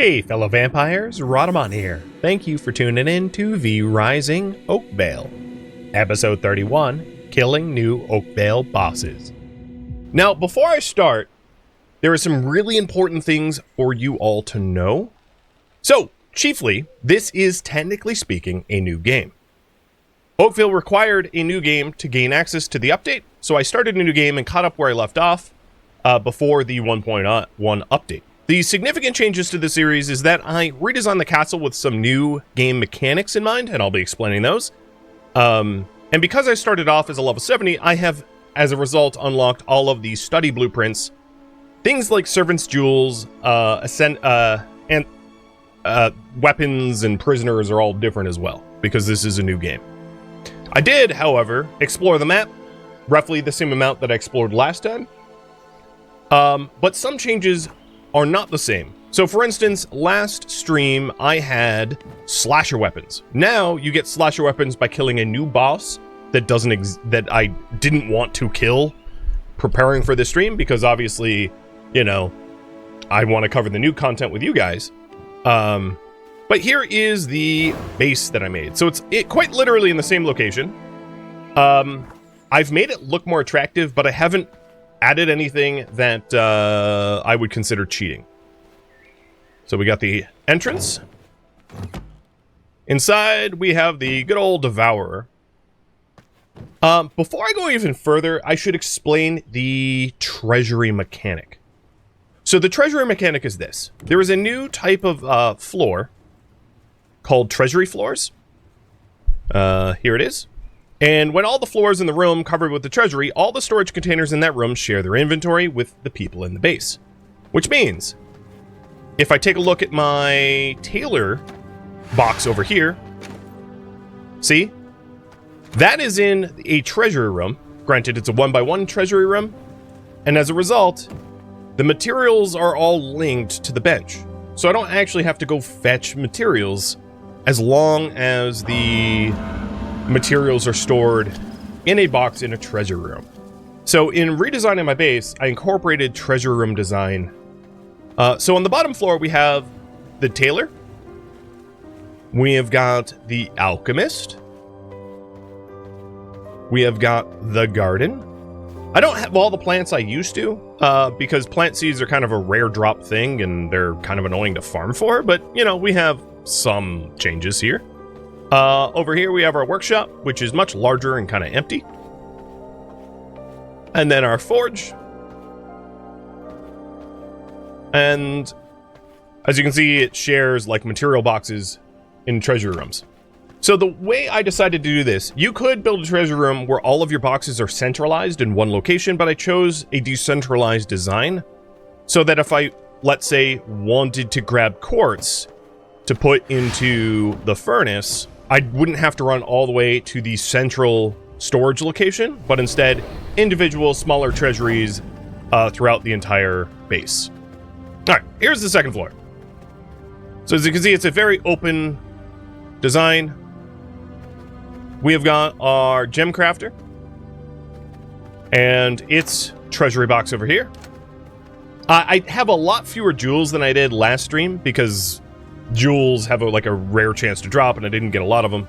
Hey fellow vampires, Rhadamant here. Thank you for tuning in to The Rising Oakveil. Episode 31, Killing New Oakveil Bosses. Now, before I start, there are some really important things for you all to know. So, chiefly, this is technically speaking a new game. Oakveil required a new game to gain access to the update, so I started a new game and caught up where I left off before the 1.1 update. The significant changes to the series is that I redesigned the castle with some new game mechanics in mind, and I'll be explaining those. And because I started off as a level 70, I have, as a result, unlocked all of the study blueprints. Things like servants' jewels, and weapons and prisoners are all different as well, because this is a new game. I did, however, explore the map, roughly the same amount that I explored last time. But some changes are not the same. So for instance, last stream I had slasher weapons. Now you get slasher weapons by killing a new boss that I didn't want to kill preparing for this stream, because obviously, you know, I want to cover the new content with you guys. But here is the base that I made. So it's quite literally in the same location. I've made it look more attractive, but I haven't added anything that I would consider cheating. So we got the entrance. Inside, we have the good old Devourer. Before I go even further, I should explain the Treasury mechanic. So the Treasury mechanic is this. There is a new type of floor called Treasury floors. Here it is. And when all the floors in the room covered with the Treasury, all the storage containers in that room share their inventory with the people in the base. Which means, if I take a look at my tailor box over here, see? That is in a treasury room. Granted, it's a 1x1 treasury room. And as a result, the materials are all linked to the bench. So I don't actually have to go fetch materials as long as the materials are stored in a box in a treasure room. So in redesigning my base, I incorporated treasure room design. So on the bottom floor, we have the tailor. We have got the alchemist. We have got the garden. I don't have all the plants I used to, because plant seeds are kind of a rare drop thing and they're kind of annoying to farm for, but you know, we have some changes here. Over here we have our workshop, which is much larger and kind of empty. And then our forge. And as you can see, it shares like material boxes in treasure rooms. So the way I decided to do this, you could build a treasure room where all of your boxes are centralized in one location, but I chose a decentralized design so that if I, let's say, wanted to grab quartz to put into the furnace, I wouldn't have to run all the way to the central storage location, but instead individual smaller treasuries throughout the entire base. All right, here's the second floor. So as you can see, it's a very open design. We have got our gem crafter and its treasury box over here. I have a lot fewer jewels than I did last stream because jewels have a rare chance to drop, and I didn't get a lot of them.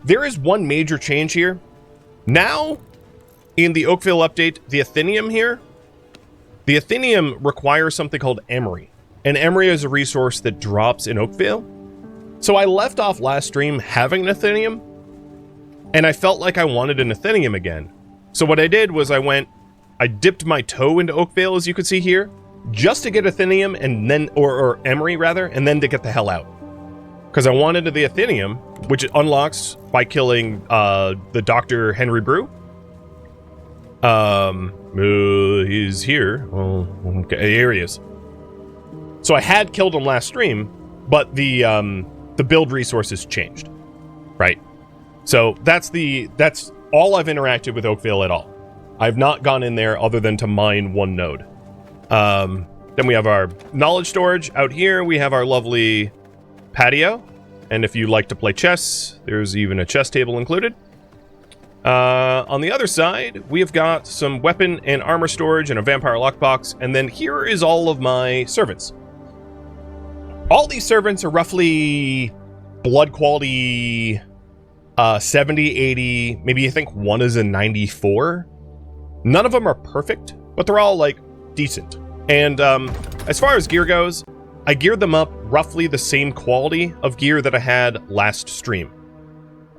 There is one major change here. Now, in the Oakveil update, the Athenium here, the Athenium requires something called emery. And emery is a resource that drops in Oakveil. So I left off last stream having an Athenium, and I felt like I wanted an Athenium again. So what I did was I dipped my toe into Oakveil, as you can see here, just to get Athenium and then, or emery rather, and then to get the hell out. Because I wanted the Athenium, which it unlocks by killing the Dr. Henry Brew. He's here. Well, okay, here he is. So I had killed him last stream, but the build resources changed, right? So that's all I've interacted with Oakveil at all. I've not gone in there other than to mine one node. Then we have our knowledge storage. Out here, we have our lovely patio. And if you like to play chess, there's even a chess table included. On the other side, we have got some weapon and armor storage and a vampire lockbox. And then here is all of my servants. All these servants are roughly blood quality 70, 80, maybe I think one is a 94. None of them are perfect, but they're all like decent. And as far as gear goes, I geared them up roughly the same quality of gear that I had last stream.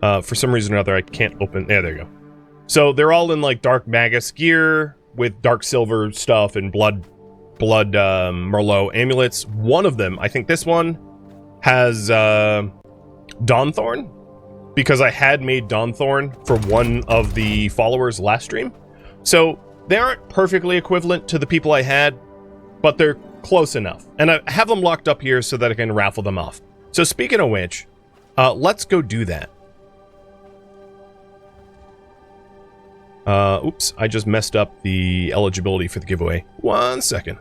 For some reason or other, I can't open... There you go. So they're all in like dark magus gear with dark silver stuff and blood Merlot amulets. One of them, I think this one, has Dawnthorn, because I had made Dawnthorn for one of the followers last stream. So they aren't perfectly equivalent to the people I had, but they're close enough. And I have them locked up here so that I can raffle them off. So speaking of which, let's go do that. Oops, I just messed up the eligibility for the giveaway. 1 second.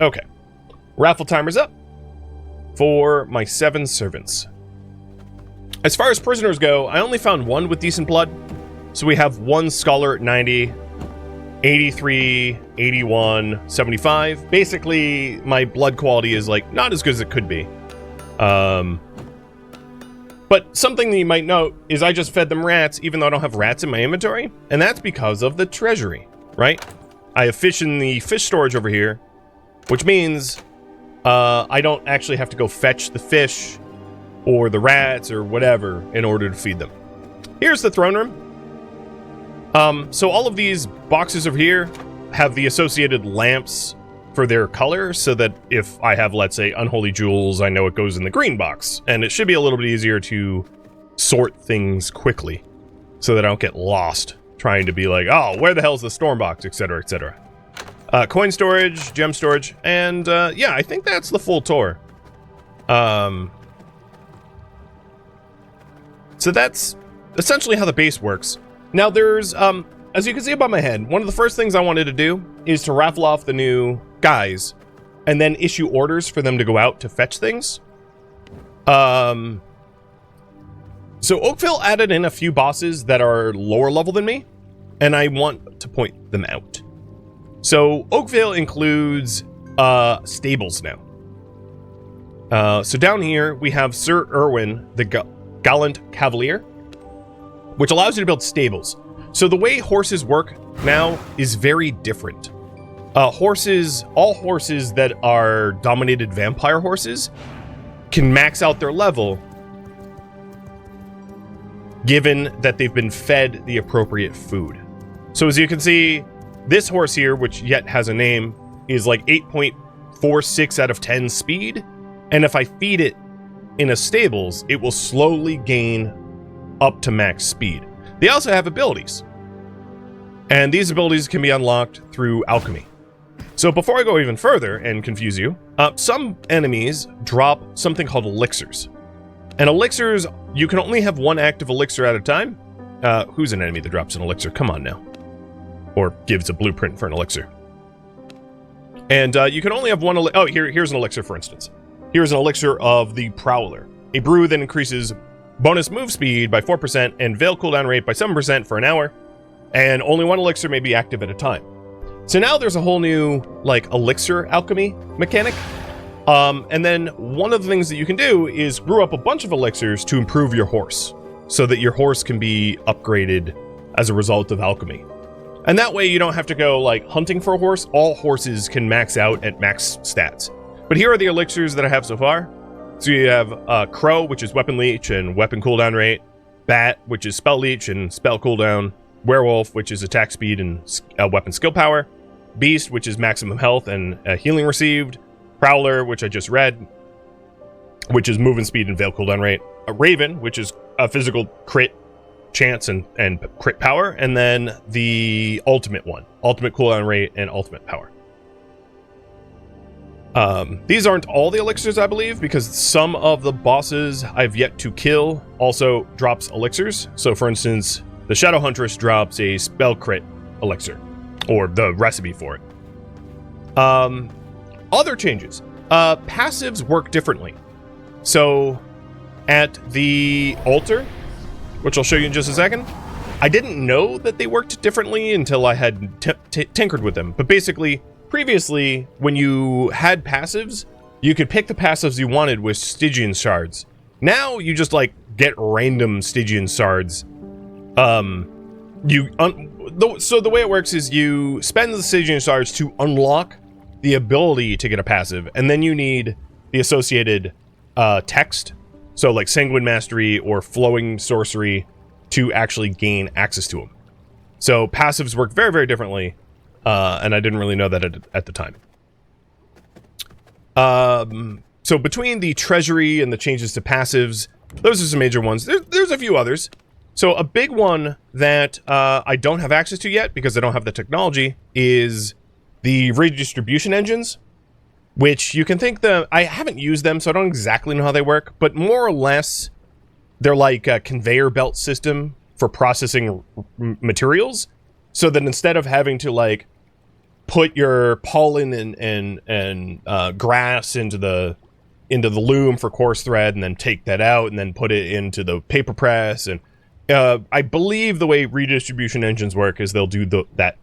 Okay. Raffle timer's up for my 7 servants. As far as prisoners go, I only found one with decent blood. So we have one scholar at 90, 83, 81, 75. Basically, my blood quality is like not as good as it could be. But something that you might note is I just fed them rats, even though I don't have rats in my inventory. And that's because of the treasury, right? I have fish in the fish storage over here, which means I don't actually have to go fetch the fish or the rats or whatever in order to feed them. Here's the throne room. So all of these boxes over here have the associated lamps for their color, so that if I have, let's say, unholy jewels, I know it goes in the green box, and it should be a little bit easier to sort things quickly so that I don't get lost trying to be like, oh, where the hell's the storm box, etc., etc. Coin storage, gem storage, and yeah, I think that's the full tour. So that's essentially how the base works. Now there's, as you can see above my head, one of the first things I wanted to do is to raffle off the new guys and then issue orders for them to go out to fetch things. So Oakveil added in a few bosses that are lower level than me, and I want to point them out. So Oakveil includes stables now. So down here we have Sir Irwin, the Gallant Cavalier, which allows you to build stables. So the way horses work now is very different. All horses that are dominated vampire horses can max out their level given that they've been fed the appropriate food. So as you can see, this horse here, which yet has a name, is like 8.46 out of 10 speed. And if I feed it in a stables, it will slowly gain up to max speed. They also have abilities. And these abilities can be unlocked through alchemy. So before I go even further and confuse you, some enemies drop something called elixirs. And elixirs, you can only have one active elixir at a time. Who's an enemy that drops an elixir? Come on now. Or gives a blueprint for an elixir. And you can only have one here's an elixir, for instance. Here's an elixir of the Prowler. A brew that increases bonus move speed by 4% and veil cooldown rate by 7% for an hour. And only one elixir may be active at a time. So now there's a whole new, like, elixir alchemy mechanic. And then one of the things that you can do is brew up a bunch of elixirs to improve your horse, so that your horse can be upgraded as a result of alchemy. And that way you don't have to go, like, hunting for a horse. All horses can max out at max stats. But here are the elixirs that I have so far. So you have Crow, which is weapon leech and weapon cooldown rate. Bat, which is spell leech and spell cooldown. Werewolf, which is attack speed and weapon skill power. Beast, which is maximum health and healing received. Prowler, which I just read, which is movement speed and veil cooldown rate. A Raven, which is a physical crit chance and crit power. And then the ultimate one, ultimate cooldown rate and ultimate power. These aren't all the elixirs, I believe, because some of the bosses I've yet to kill also drops elixirs. So for instance, the Shadow Huntress drops a spell crit elixir, or the recipe for it. Other changes. Passives work differently. So at the altar, which I'll show you in just a second, I didn't know that they worked differently until I had tinkered with them. But basically, previously, when you had passives, you could pick the passives you wanted with Stygian shards. Now you just like get random Stygian shards. So the way it works is you spend the Stygian shards to unlock the ability to get a passive, and then you need the associated text, so like Sanguine Mastery or Flowing Sorcery, to actually gain access to them. So passives work very, very differently, and I didn't really know that at the time. So between the Treasury and the changes to passives, those are some major ones. There's a few others. So a big one that I don't have access to yet because I don't have the technology is the redistribution engines, which you can think I haven't used them, so I don't exactly know how they work, but more or less they're like a conveyor belt system for processing materials, so that instead of having to like put your pollen and grass into the loom for coarse thread and then take that out and then put it into the paper press, and I believe the way redistribution engines work is they'll do that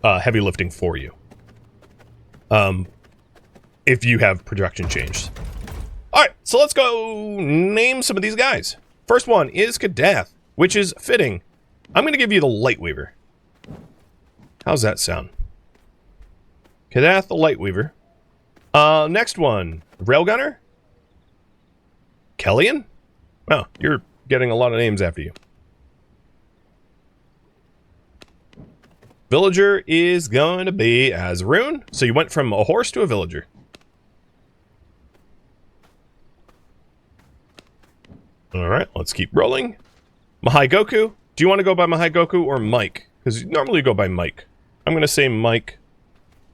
heavy lifting for you. If you have production changed. Alright, so let's go name some of these guys. First one is Kadath, which is fitting. I'm going to give you the Lightweaver. How's that sound? Kadath the Lightweaver. Next one, Railgunner. Kellyan? Oh, you're getting a lot of names after you. Villager is going to be Azrune. So you went from a horse to a villager. Alright, let's keep rolling. Mahai Goku. Do you want to go by Mahai Goku or Mike? Because normally you go by Mike. I'm going to say Mike.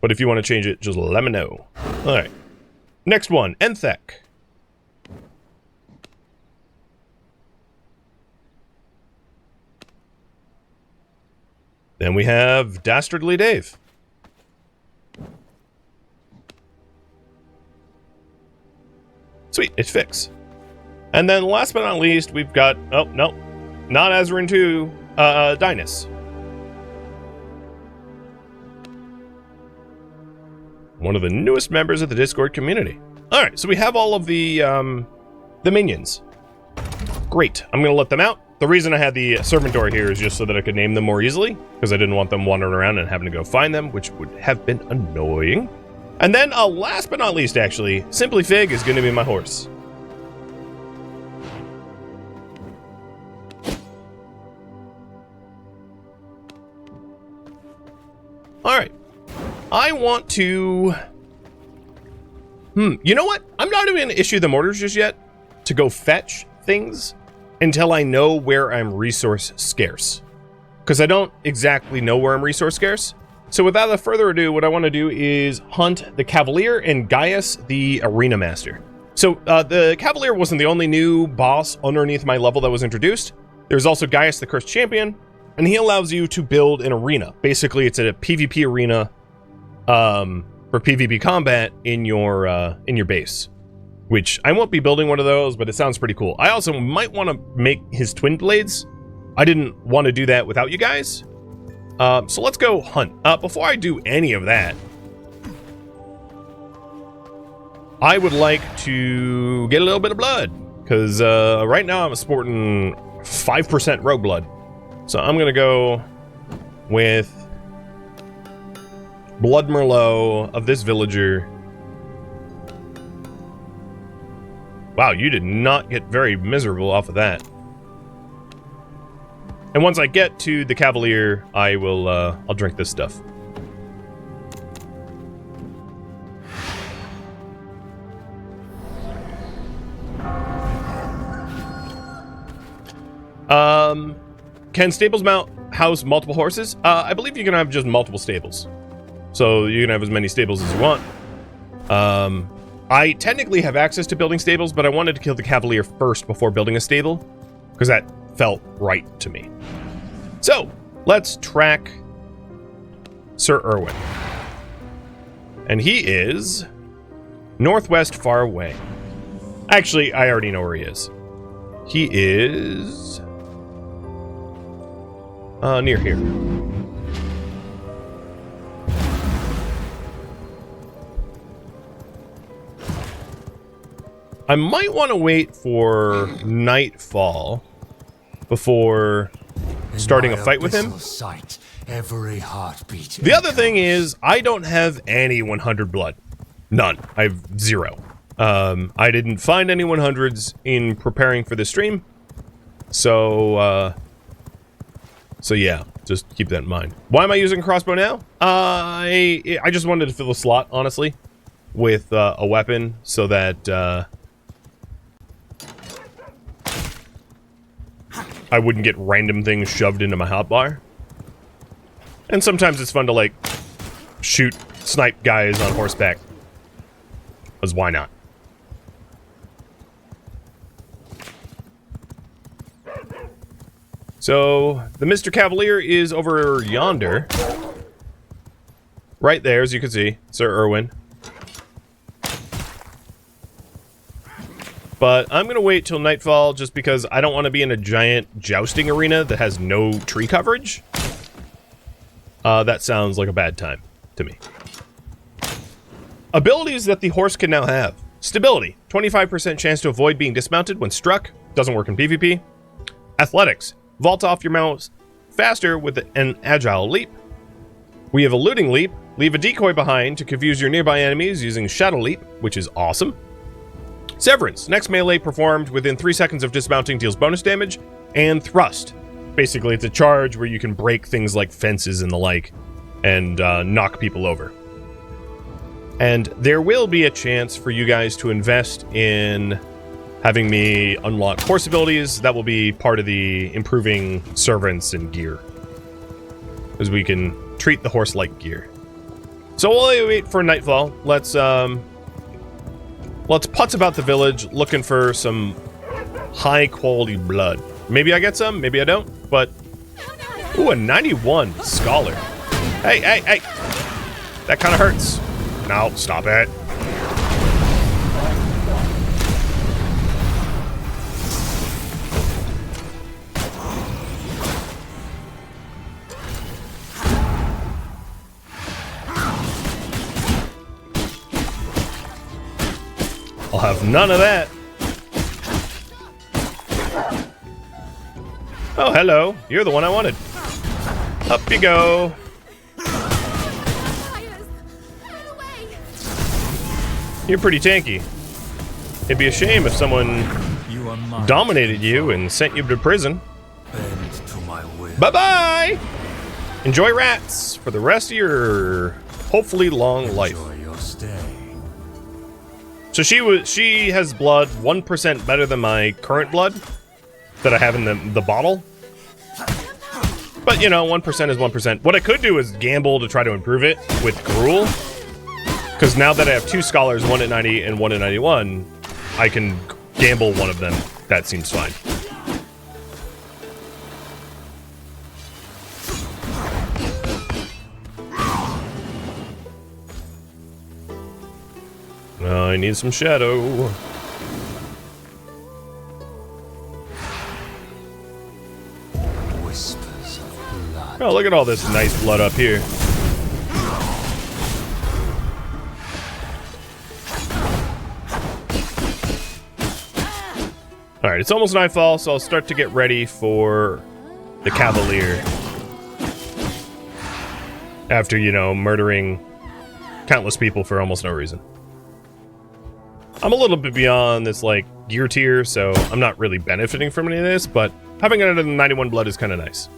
But if you want to change it, just let me know. Alright. Next one, Enthek. Then we have Dastardly Dave. Sweet, it's fixed. And then last but not least, we've got... Oh, no. Not Azrune 2. Dynus. One of the newest members of the Discord community. Alright, so we have all of the minions. Great. I'm going to let them out. The reason I had the servant door here is just so that I could name them more easily, because I didn't want them wandering around and having to go find them, which would have been annoying. And then, last but not least, actually, Simply Fig is going to be my horse. Alright. I want to... You know what? I'm not even going to issue them orders just yet to go fetch things until I know where I'm resource scarce. Because I don't exactly know where I'm resource scarce. So without further ado, what I want to do is hunt the Cavalier and Gaius, the Arena Master. So the Cavalier wasn't the only new boss underneath my level that was introduced. There's also Gaius, the Cursed Champion, and he allows you to build an arena. Basically, it's a PvP arena for PvP combat in your base. Which, I won't be building one of those, but it sounds pretty cool. I also might want to make his twin blades. I didn't want to do that without you guys. So let's go hunt. Before I do any of that, I would like to get a little bit of blood. Because right now I'm sporting 5% rogue blood. So I'm going to go with Blood Merlot of this villager. Wow, you did not get very miserable off of that. And once I get to the Cavalier, I will, I'll drink this stuff. Can stables house multiple horses? I believe you can have just multiple stables. So you can have as many stables as you want. I technically have access to building stables, but I wanted to kill the Cavalier first before building a stable, because that felt right to me. So, let's track Sir Irwin. And he is northwest far away. Actually, I already know where he is. He is near here. I might want to wait for nightfall before starting a fight with him. Sight, every heartbeat. The other thing is, I don't have any 100 blood. None. I have 0. I didn't find any 100s in preparing for this stream. So yeah, just keep that in mind. Why am I using a crossbow now? I just wanted to fill a slot, honestly, with a weapon so that I wouldn't get random things shoved into my hotbar. And sometimes it's fun to, like, snipe guys on horseback. Because why not? So, the Mr. Cavalier is over yonder. Right there, as you can see, Sir Irwin. But I'm going to wait till nightfall just because I don't want to be in a giant jousting arena that has no tree coverage. That sounds like a bad time to me. Abilities that the horse can now have. Stability. 25% chance to avoid being dismounted when struck. Doesn't work in PvP. Athletics. Vault off your mount faster with an agile leap. We have a looting leap. Leave a decoy behind to confuse your nearby enemies using shadow leap, which is awesome. Severance. Next melee performed within 3 seconds of dismounting deals bonus damage. And thrust. Basically, it's a charge where you can break things like fences and the like and knock people over. And there will be a chance for you guys to invest in having me unlock horse abilities. That will be part of the improving servants and gear, because we can treat the horse like gear. So while I wait for nightfall, let's putz about the village looking for some high quality blood. Maybe I get some, maybe I don't, but ooh, a 91 scholar. Hey, that kind of hurts. No, stop it. I'll have none of that. Oh, hello. You're the one I wanted. Up you go. You're pretty tanky. It'd be a shame if someone dominated you and sent you to prison. Bye-bye! Enjoy rats for the rest of your hopefully long life. So she has blood 1% better than my current blood that I have in the bottle. But, you know, 1% is 1%. What I could do is gamble to try to improve it with Gruel. Because now that I have 2 scholars, one at 90 and one at 91, I can gamble one of them. That seems fine. I need some shadow. Whispers of blood. Oh, look at all this nice blood up here. Alright, it's almost nightfall, so I'll start to get ready for the Cavalier. After, you know, murdering countless people for almost no reason. I'm a little bit beyond this, like, gear tier, so I'm not really benefiting from any of this, but having it under the 91 blood is kind of nice.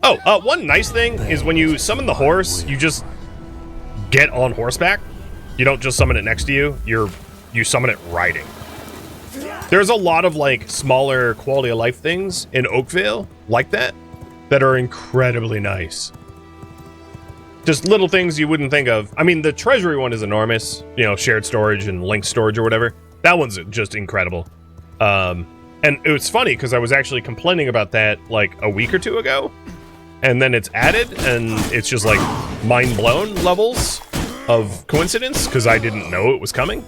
Oh, one nice thing is when you summon the horse, you just get on horseback. You don't just summon it next to you, you summon it riding. There's a lot of, like, smaller quality of life things in Oakveil like that are incredibly nice. Just little things you wouldn't think of. I mean, the Treasury one is enormous. You know, shared storage and linked storage or whatever. That one's just incredible. And it was funny because I was actually complaining about that like a week or two ago. And then it's added and it's just like mind blown levels of coincidence because I didn't know it was coming.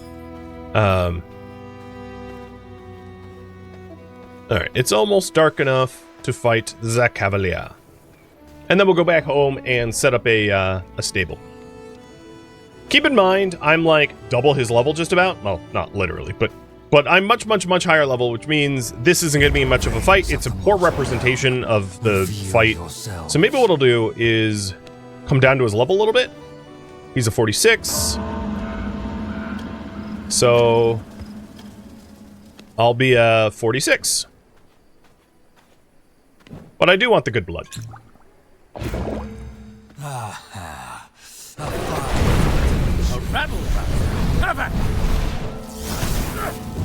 Alright, it's almost dark enough to fight the Cavalier. And then we'll go back home and set up a stable. Keep in mind, I'm like double his level just about. Well, not literally, but I'm much higher level, which means this isn't going to be much of a fight. It's a poor representation of the fight. So maybe what I'll do is come down to his level a little bit. He's a 46. So I'll be a 46. But I do want the good blood. A rabble Covert!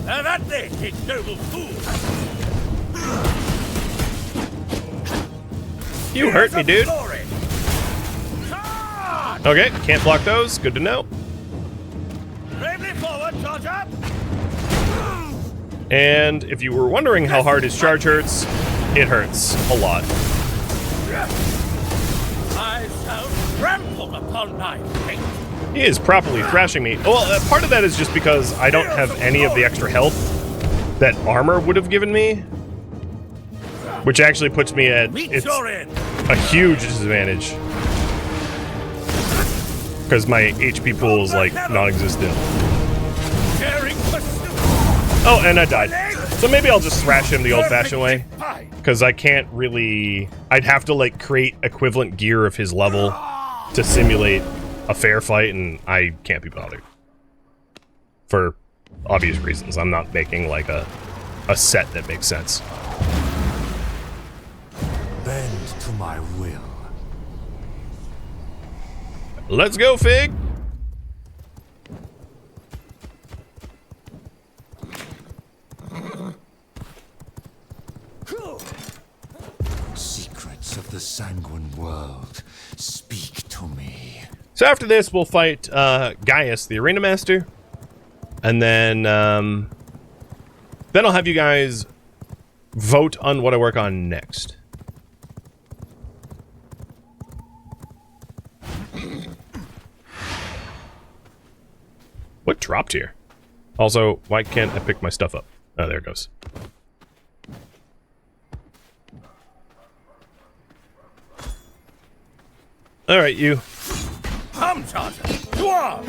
That day, noble fool! You hurt me, dude. Okay, can't block those. Good to know. Bravely forward, charge up! And if you were wondering how hard his charge hurts, it hurts a lot. I shall trample upon thy fate. He is properly thrashing me. Well, part of that is just because I don't have any of the extra health that armor would have given me, which actually puts me at a huge disadvantage because my HP pool is like non-existent. Oh, and I died. So maybe I'll just thrash him the old-fashioned way, because I can't really... I'd have to like create equivalent gear of his level to simulate a fair fight, and I can't be bothered. For obvious reasons. I'm not making like a set that makes sense. Bend to my will. Let's go, Fig! Secrets of the sanguine world, speak to me. So after this, we'll fight Gaius, the Arena Master, and then I'll have you guys vote on what I work on next. What dropped here? Also, why can't I pick my stuff up? Oh, there it goes. All right, you. Come, Charger! To arms!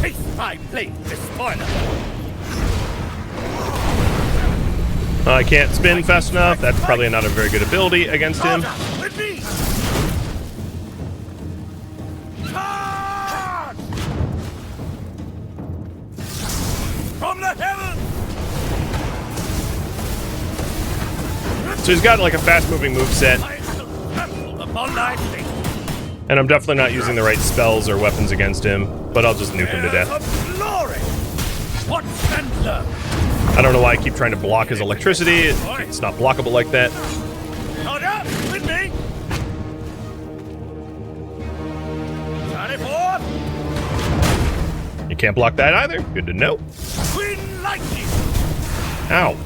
Taste my blade, despoiler! I can't spin fast enough. That's probably not a very good ability against him. With me! Charge! From the heavens! So he's got like a fast-moving moveset. I shall trample upon thy fate. And I'm definitely not using the right spells or weapons against him, but I'll just nuke him to death. Of glory! What center? I don't know why I keep trying to block his electricity. It's not blockable like that. Hold up! With me! Charlie forth! You can't block that either. Good to know. Queen lightning! Ow.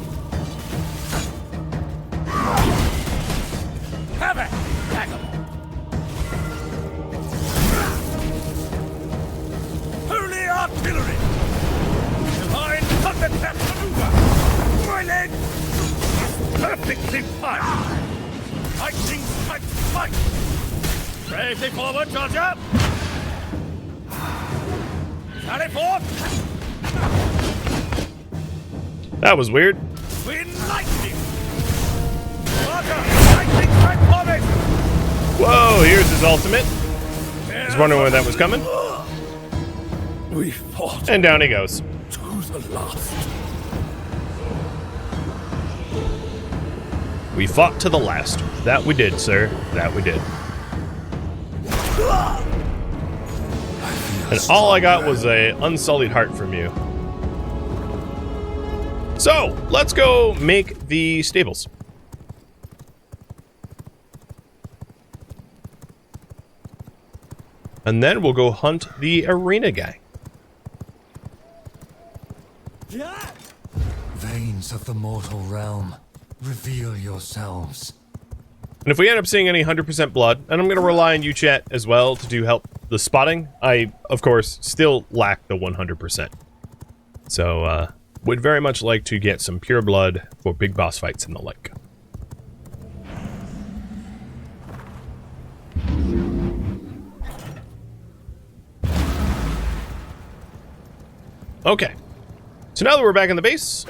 Have it! Vagabond! Holy artillery! Divine thunderclap maneuver! My leg is perfectly fired! Lightning strikes twice! Bravely forward, Charger! Carry forth! That was weird. Queen lightning! Charger! Lightning strike for me! Whoa, here's his ultimate. I was wondering when that was coming. We fought And down he goes. to the last. We fought to the last. That we did, sir. That we did. And all I got was a unsullied heart from you. So, let's go make the stables. And then we'll go hunt the arena guy. Veins of the mortal realm, reveal yourselves. And if we end up seeing any 100% blood, and I'm going to rely on you, chat, as well to do help the spotting, I, of course, still lack the 100%. So, would very much like to get some pure blood for big boss fights and the like. Okay. So now that we're back in the base,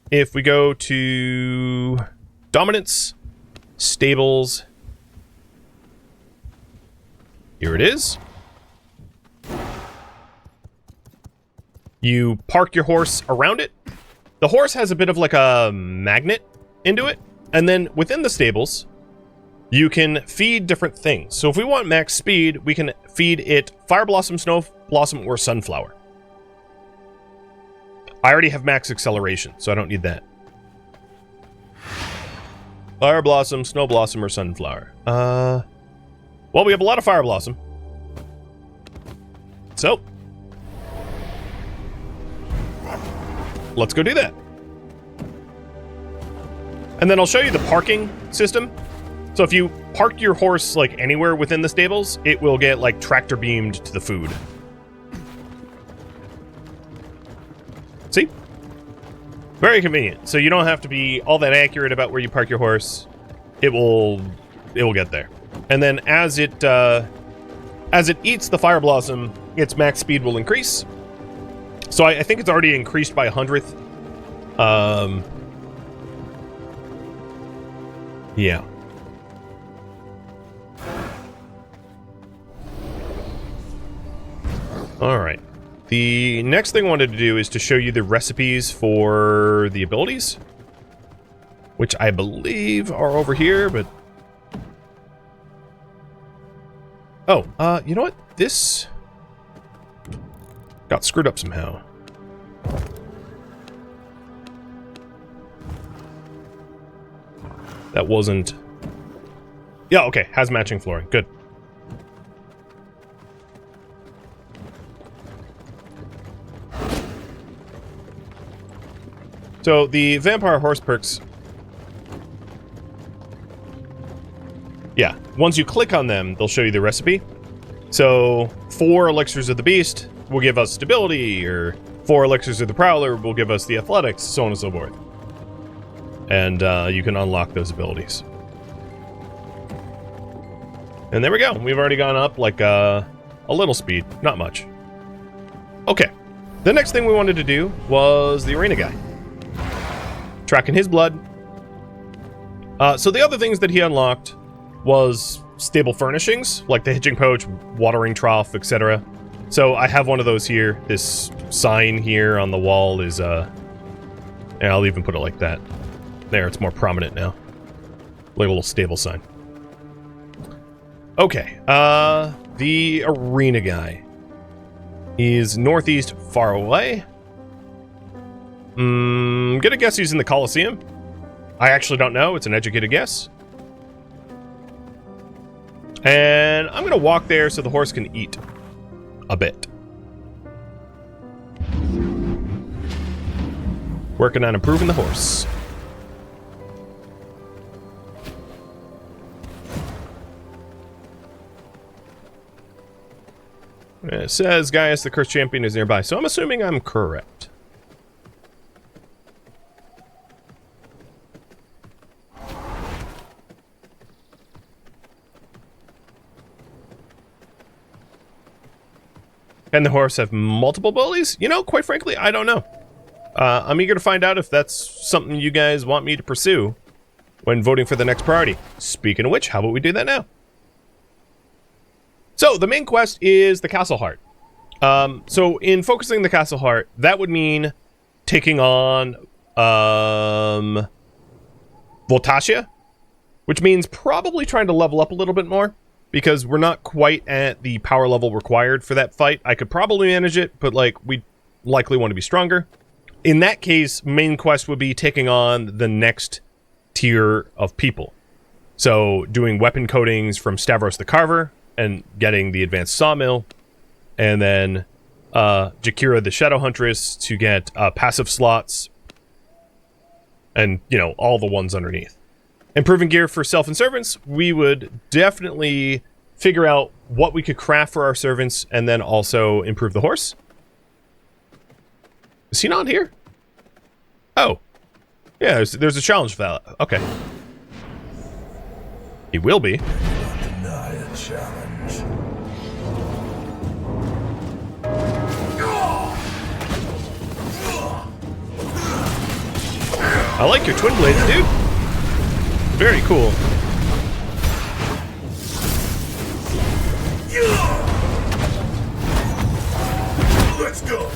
if we go to Dominance, Stables, here it is. You park your horse around it. The horse has a bit of like a magnet into it. And then within the stables, you can feed different things. So if we want max speed, we can feed it Fire Blossom, Snow Blossom, or Sunflower. I already have max acceleration, so I don't need that. Fire Blossom, Snow Blossom, or Sunflower. Well, we have a lot of Fire Blossom. So, let's go do that. And then I'll show you the parking system. So if you park your horse like anywhere within the stables, it will get like tractor beamed to the food. See? Very convenient. So you don't have to be all that accurate about where you park your horse. It will get there. And then as it eats the Fire Blossom, its max speed will increase. So I think it's already increased by 100th. Yeah. All right. The next thing I wanted to do is to show you the recipes for the abilities, which I believe are over here, but... Oh, you know what? This got screwed up somehow. That wasn't... Yeah, okay. Has matching flooring. Good. So, the Vampire Horse perks... Yeah, once you click on them, they'll show you the recipe. So, 4 Elixirs of the Beast will give us stability, or 4 Elixirs of the Prowler will give us the athletics, so on and so forth. And you can unlock those abilities. And there we go. We've already gone up like a little speed. Not much. Okay. The next thing we wanted to do was the arena guy. Tracking his blood. So the other things that he unlocked was stable furnishings, like the hitching poach, watering trough, etc. So I have one of those here. This sign here on the wall is, yeah, I'll even put it like that. There, it's more prominent now. Like a little stable sign. Okay, the arena guy is northeast far away. Gonna guess he's in the Colosseum. I actually don't know, it's an educated guess. And I'm gonna walk there so the horse can eat a bit. Working on improving the horse. It says Gaius, the cursed champion, is nearby, so I'm assuming I'm correct. Can the horse have multiple bullies? You know, quite frankly, I don't know. I'm eager to find out if that's something you guys want me to pursue when voting for the next priority. Speaking of which, how about we do that now? So, the main quest is the Castle Heart. So, in focusing the Castle Heart, that would mean taking on Voltatia, which means probably trying to level up a little bit more, because we're not quite at the power level required for that fight. I could probably manage it, but like we'd likely want to be stronger. In that case, main quest would be taking on the next tier of people. So, doing weapon coatings from Stavros the Carver, and getting the advanced sawmill, and then Jakira the Shadow Huntress to get passive slots, and, you know, all the ones underneath. Improving gear for self and servants, we would definitely figure out what we could craft for our servants, and then also improve the horse. Is he not here? Oh. Yeah, there's a challenge for that. Okay. He will be. Deny a challenge. I like your twin blades, dude. Very cool. Let's go.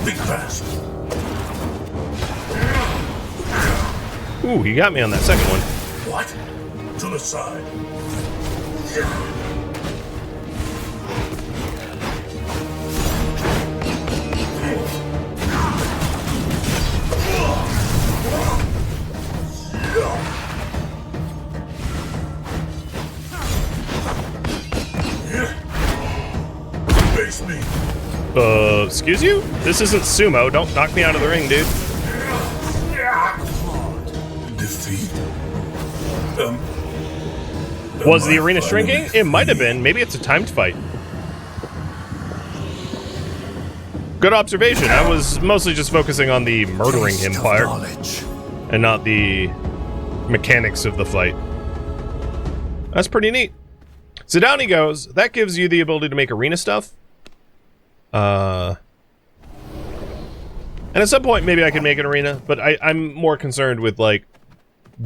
Think fast. Ooh, he got me on that second one. What? To the side. Face me. Excuse you? This isn't sumo. Don't knock me out of the ring, dude. Defeat. Was the arena shrinking? It might have been. Maybe it's a timed fight. Good observation. I was mostly just focusing on the murdering him part and not the mechanics of the fight. That's pretty neat. So down he goes. That gives you the ability to make arena stuff. And at some point, maybe I could make an arena, but I'm more concerned with, like,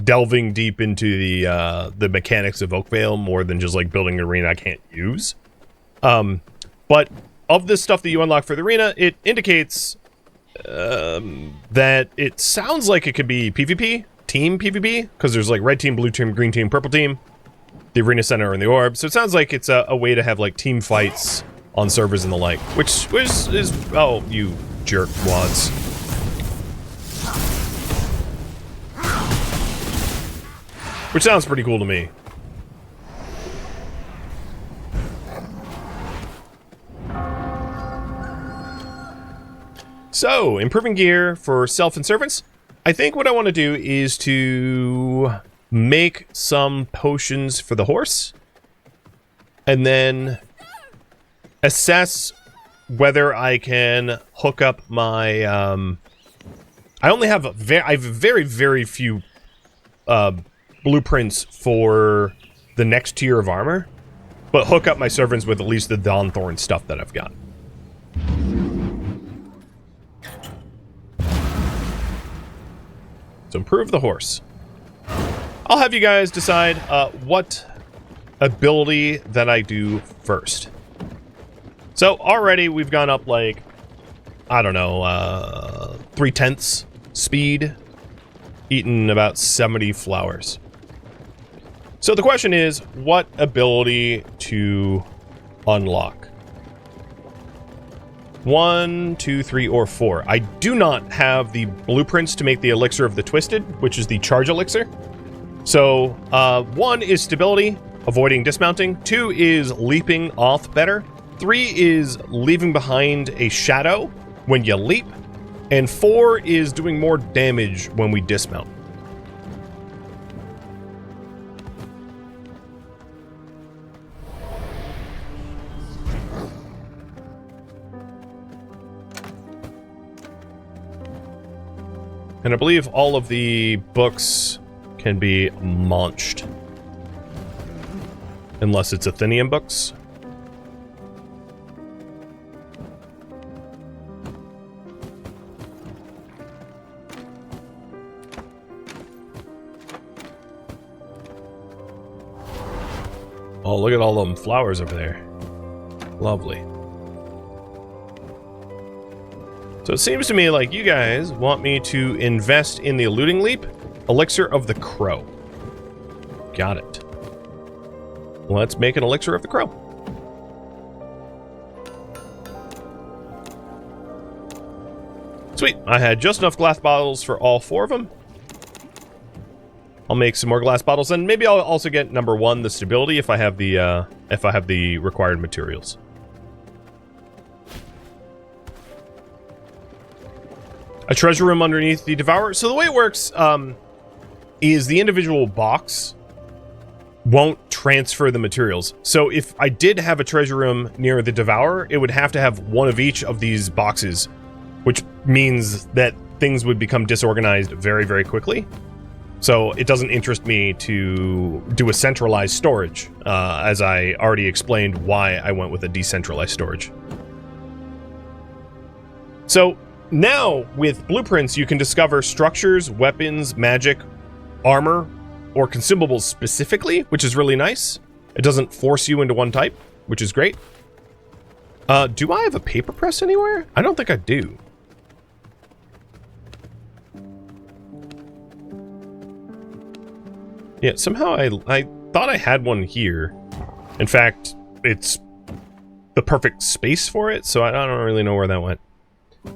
delving deep into the mechanics of Oakveil more than just, like, building an arena I can't use. But of this stuff that you unlock for the arena, it indicates that it sounds like it could be PvP, team PvP, because there's, like, red team, blue team, green team, purple team, the arena center, and the orb. So it sounds like it's a way to have, like, team fights on servers and the like, which is oh, you jerk wads. Which sounds pretty cool to me. So, improving gear for self and servants. I think what I want to do is to make some potions for the horse, and then assess whether I can hook up my, I only have I have very, very few, blueprints for the next tier of armor, but hook up my servants with at least the Dawnthorn stuff that I've got. So improve the horse. I'll have you guys decide, what ability that I do first. So already we've gone up, like, I don't know, 3/10 speed, eaten about 70 flowers. So the question is, what ability to unlock? 1, 2, 3, or 4. I do not have the blueprints to make the elixir of the twisted, which is the charge elixir. So 1 is stability, avoiding dismounting. 2 is leaping off better. 3 is leaving behind a shadow when you leap, and 4 is doing more damage when we dismount. And I believe all of the books can be launched, unless it's Athenian books. Oh, look at all them flowers over there. Lovely. So it seems to me like you guys want me to invest in the eluding leap, elixir of the crow. Got it. Let's make an elixir of the crow. Sweet. I had just enough glass bottles for all 4 of them. I'll make some more glass bottles, and maybe I'll also get number 1, the stability, if I have the required materials. A treasure room underneath the Devourer. So the way it works is the individual box won't transfer the materials. So if I did have a treasure room near the Devourer, it would have to have one of each of these boxes, which means that things would become disorganized very, very quickly. So it doesn't interest me to do a centralized storage, as I already explained why I went with a decentralized storage. So now with blueprints, you can discover structures, weapons, magic, armor, or consumables specifically, which is really nice. It doesn't force you into one type, which is great. Do I have a paper press anywhere? I don't think I do. Yeah, somehow I thought I had one here. In fact, it's the perfect space for it, so I don't really know where that went.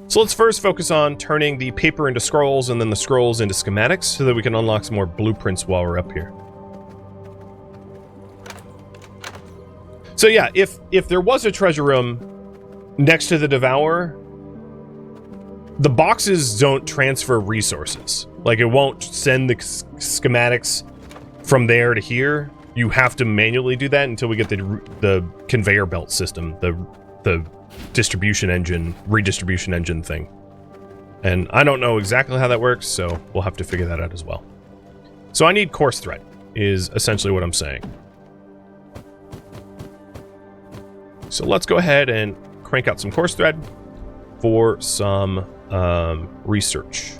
So let's first focus on turning the paper into scrolls and then the scrolls into schematics so that we can unlock some more blueprints while we're up here. So yeah, if there was a treasure room next to the Devourer, the boxes don't transfer resources. Like, it won't send the schematics from there to here. You have to manually do that until we get the conveyor belt system, the distribution engine, redistribution engine thing. And I don't know exactly how that works, so we'll have to figure that out as well. So I need coarse thread, is essentially what I'm saying. So let's go ahead and crank out some coarse thread for some research.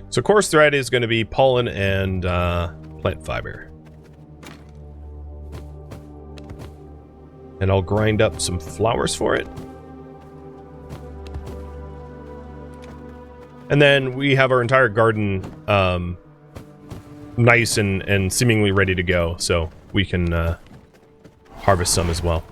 So coarse thread is going to be pollen and plant fiber. And I'll grind up some flowers for it. And then we have our entire garden nice and seemingly ready to go, so we can harvest some as well.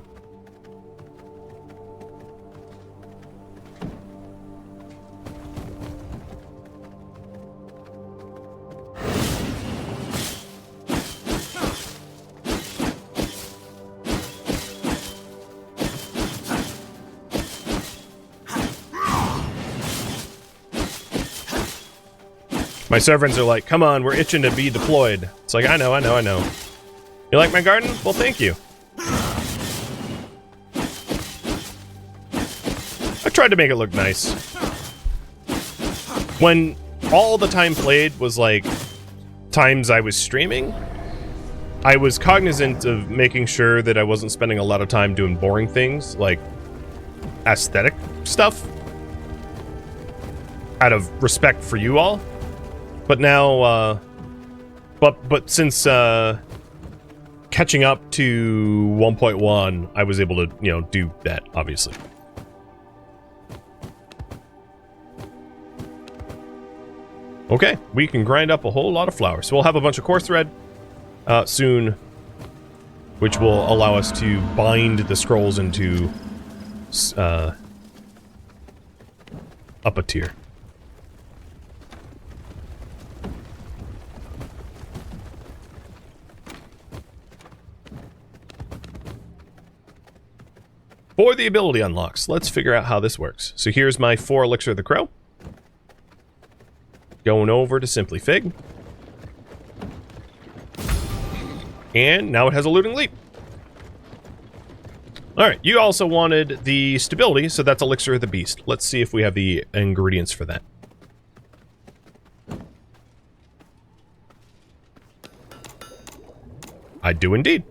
My servants are like, come on, we're itching to be deployed. It's like, I know. You like my garden? Well, thank you. I tried to make it look nice. When all the time played was like times I was streaming, I was cognizant of making sure that I wasn't spending a lot of time doing boring things like aesthetic stuff out of respect for you all. But now, but since catching up to 1.1, I was able to, do that, obviously. Okay, we can grind up a whole lot of flowers. So we'll have a bunch of coarse thread soon, which will allow us to bind the scrolls into up a tier. For the ability unlocks, let's figure out how this works. So here's my 4 Elixir of the Crow. Going over to Simply Fig. And now it has a looting leap. Alright, you also wanted the stability, so that's Elixir of the Beast. Let's see if we have the ingredients for that. I do indeed.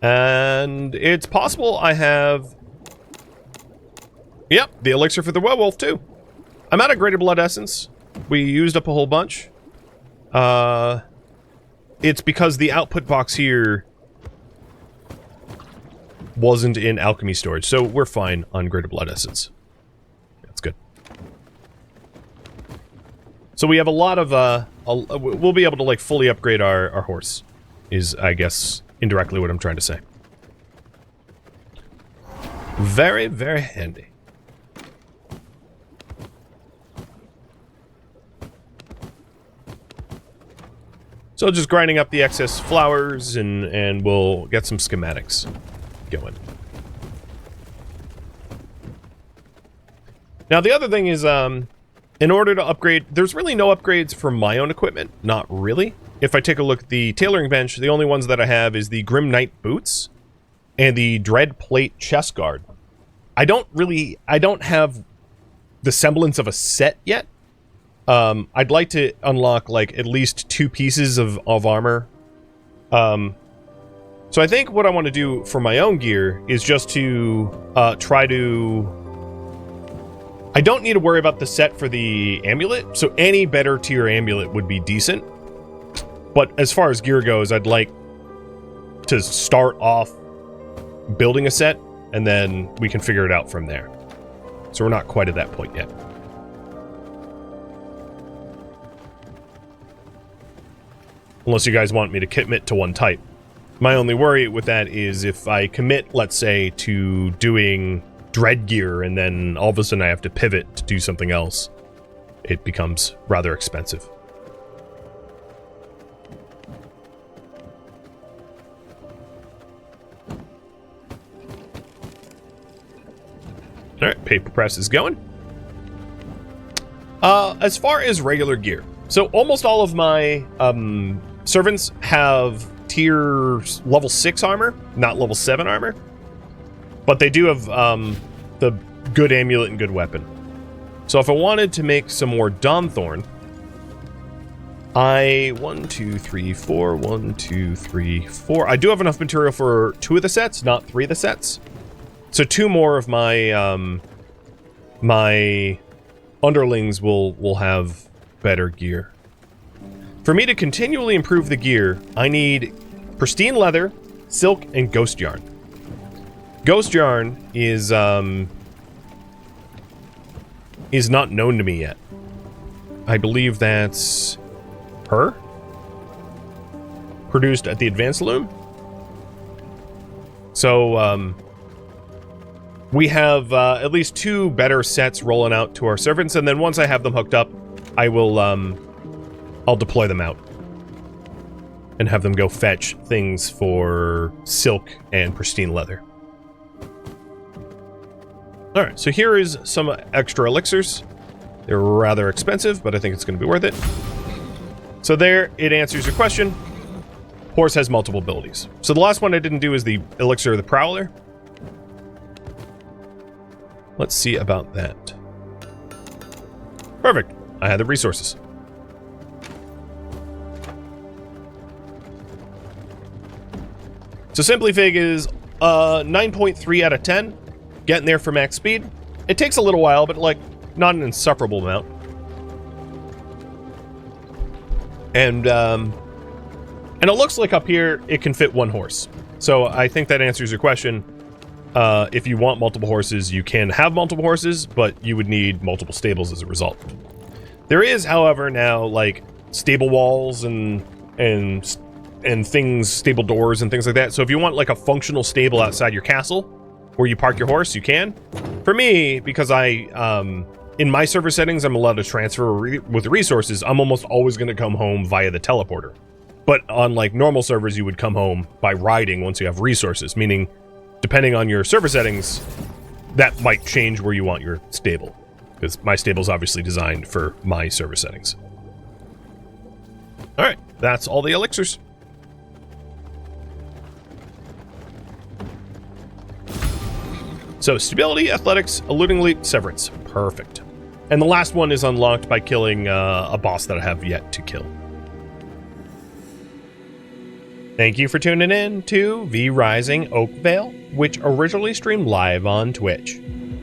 And it's possible I have... Yep, the elixir for the werewolf, too. I'm out of Greater Blood Essence. We used up a whole bunch. It's because the output box here wasn't in alchemy storage, so we're fine on Greater Blood Essence. That's good. So we have a lot of, we'll be able to, like, fully upgrade our horse, is, I guess... indirectly what I'm trying to say. Very, very handy. So just grinding up the excess flowers and we'll get some schematics going. Now the other thing is, in order to upgrade, there's really no upgrades for my own equipment. Not really. If I take a look at the tailoring bench, the only ones that I have is the Grim Knight boots and the Dread Plate chest guard. I don't have the semblance of a set yet. I'd like to unlock like at least 2 pieces of armor. So I think what I want to do for my own gear is just to try to... I don't need to worry about the set for the amulet, so any better tier amulet would be decent. But as far as gear goes, I'd like to start off building a set, and then we can figure it out from there. So we're not quite at that point yet. Unless you guys want me to commit to one type. My only worry with that is if I commit, let's say, to doing dread gear and then all of a sudden I have to pivot to do something else, it becomes rather expensive. Alright, paper press is going. As far as regular gear, so almost all of my servants have tier level 6 armor, not level 7 armor. But they do have the good amulet and good weapon. So if I wanted to make some more Dawnthorn, I 1, 2, 3, 4, 1, 2, 3, 4. I do have enough material for 2 of the sets, not 3 of the sets. So 2 more of my my underlings will have better gear. For me to continually improve the gear, I need pristine leather, silk, and ghost yarn. Ghost yarn is not known to me yet. I believe that's her? Produced at the Advanced Loom? So, we have at least 2 better sets rolling out to our servants, and then once I have them hooked up, I will, I'll deploy them out. And have them go fetch things for silk and pristine leather. Alright, so here is some extra elixirs. They're rather expensive, but I think it's going to be worth it. So there, it answers your question. Horse has multiple abilities. So the last one I didn't do is the elixir of the Prowler. Let's see about that. Perfect. I had the resources. So Simply Fig is 9.3 out of 10. Getting there for max speed. It takes a little while, but like not an insufferable amount. And it looks like up here it can fit 1 horse. So I think that answers your question. If you want multiple horses, you can have multiple horses, but you would need multiple stables as a result. There is, however, now like stable walls and things, stable doors and things like that. So if you want like a functional stable outside your castle where you park your horse, you can. For me, because I in my server settings, I'm allowed to transfer with the resources. I'm almost always going to come home via the teleporter. But on like normal servers, you would come home by riding once you have resources, meaning depending on your server settings, that might change where you want your stable. Because my stable is obviously designed for my server settings. All right, that's all the elixirs. So, stability, athletics, eluding leap, severance. Perfect. And the last one is unlocked by killing a boss that I have yet to kill. Thank you for tuning in to V Rising Oakveil, which originally streamed live on Twitch.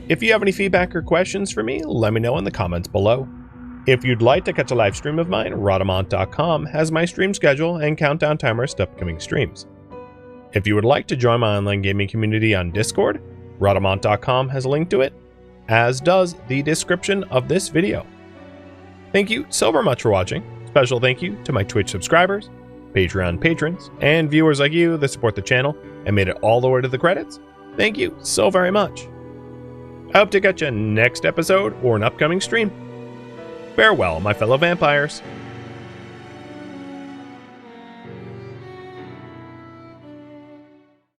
If you have any feedback or questions for me, let me know in the comments below. If you'd like to catch a live stream of mine, Rhadamant.com has my stream schedule and countdown timers to upcoming streams. If you would like to join my online gaming community on Discord, Rhadamant.com has a link to it, as does the description of this video. Thank you so very much for watching. Special thank you to my Twitch subscribers, Patreon patrons, and viewers like you that support the channel and made it all the way to the credits. Thank you so very much. I hope to catch you next episode or an upcoming stream. Farewell, my fellow vampires.